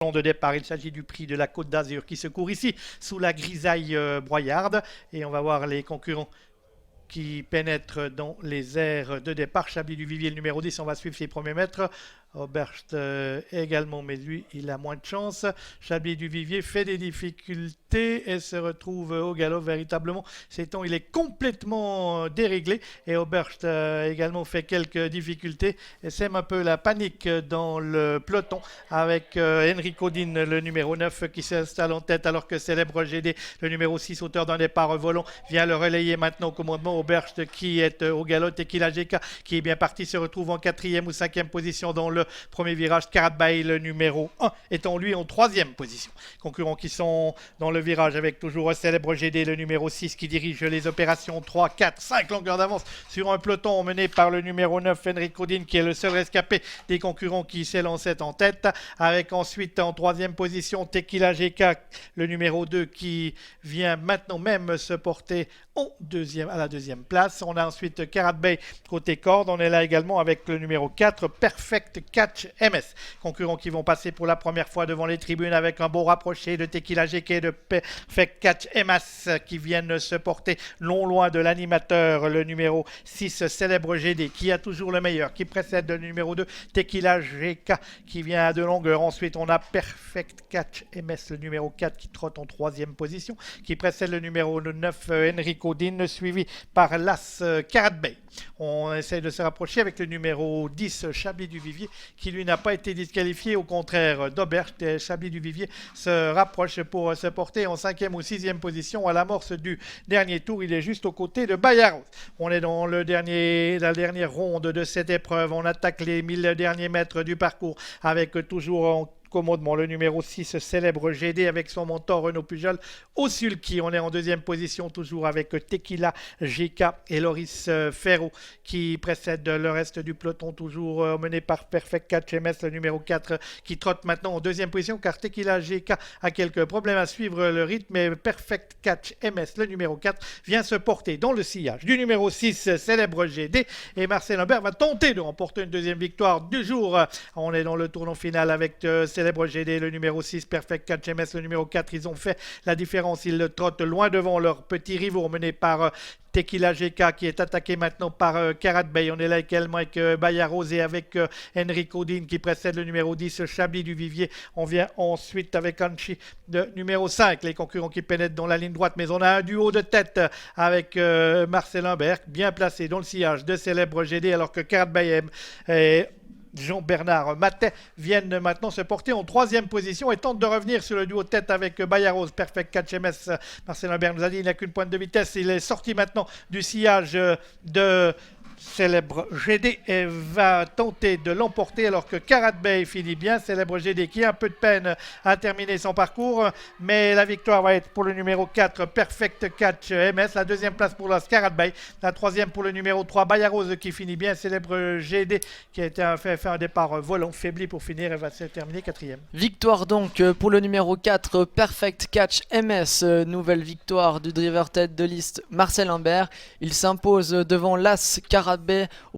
De départ, il s'agit du prix de la Côte d'Azur qui se court ici sous la grisaille broyarde et on va voir les concurrents qui pénètrent dans les airs de départ. Chablis du Vivier, le numéro 10, on va suivre ses premiers mètres. Oberst également, mais lui, il a moins de chance. Chablis du Vivier fait des difficultés et se retrouve au galop véritablement. Il est complètement déréglé et Oberst également fait quelques difficultés et sème un peu la panique dans le peloton avec Enrico Din, le numéro 9, qui s'installe en tête alors que Célèbre GD, le numéro 6, auteur d'un départ volant, vient le relayer maintenant au commandement. Oberst qui est au galop, Tequila GK qui est bien parti, se retrouve en 4e ou 5e position dans le premier virage. Karat Bay, le numéro 1, étant lui en 3e position. Concurrents qui sont dans le virage avec toujours Célèbre GD, le numéro 6, qui dirige les opérations 3, 4, 5 longueurs d'avance sur un peloton mené par le numéro 9, Enrico Din, qui est le seul rescapé des concurrents qui s'élançait en tête, avec ensuite en 3e position Tequila GK, le numéro 2, qui vient maintenant même se porter à la deuxième place. On a ensuite Karat Bay côté corde. On est là également avec le numéro 4, Perfect Catch MS. Concurrents qui vont passer pour la première fois devant les tribunes avec un beau rapproché de Tequila GK et de Perfect Catch MS qui viennent se porter loin de l'animateur, le numéro 6, Célèbre GD, qui a toujours le meilleur, qui précède le numéro 2, Tequila GK, qui vient à de longueur. Ensuite, on a Perfect Catch MS, le numéro 4, qui trotte en 3e position, qui précède le numéro 9, Enrico Din, suivi par l'As Karat Bay. On essaie de se rapprocher avec le numéro 10, Chablis du Vivier, qui lui n'a pas été disqualifié, au contraire d'Oberst. Chablis du Vivier se rapproche pour se porter en 5e ou 6e position à l'amorce du dernier tour. Il est juste aux côtés de Bayaros. On est dans la dernière ronde de cette épreuve. On attaque les 1000 derniers mètres du parcours avec toujours en commodement le numéro 6, Célèbre GD, avec son mentor Renaud Pujol au sulky. On est en 2e position toujours avec Tequila GK et Loris Ferro qui précède le reste du peloton, toujours mené par Perfect Catch MS, le numéro 4, qui trotte maintenant en 2e position car Tequila GK a quelques problèmes à suivre le rythme et Perfect Catch MS, le numéro 4, vient se porter dans le sillage du numéro 6, Célèbre GD, et Marcel Lambert va tenter de remporter une 2e victoire du jour. On est dans le tournant final avec Célèbre GD, le numéro 6, Perfect Catch MS, le numéro 4. Ils ont fait la différence. Ils le trottent loin devant leurs petits rivaux menés par Tequila GK, qui est attaqué maintenant par Karat Bay. On est là également avec Bayaros et avec Enrico Din qui précède le numéro 10, Chablis du Vivier. On vient ensuite avec Anchi, de numéro 5, les concurrents qui pénètrent dans la ligne droite. Mais on a un duo de tête avec Marcelin Berck, bien placé dans le sillage de Célèbre GD, alors que Karat Bay est Jean-Bernard Matet viennent maintenant se porter en 3e position et tentent de revenir sur le duo de tête avec Bayaros. Perfect Catch MS, Marcel Lambert nous a dit il n'a qu'une pointe de vitesse. Il est sorti maintenant du sillage de Célèbre GD et va tenter de l'emporter alors que Karat Bay finit bien. Célèbre GD qui a un peu de peine à terminer son parcours, mais la victoire va être pour le numéro 4, Perfect Catch MS. La 2e place pour la Karat Bay. La 3e pour le numéro 3, Bayaros, qui finit bien. Célèbre GD qui a été fait un départ volant faibli pour finir et va se terminer 4e. Victoire donc pour le numéro 4, Perfect Catch MS. Nouvelle victoire du driver tête de liste Marcel Imbert. Il s'impose devant l'As Karat Bay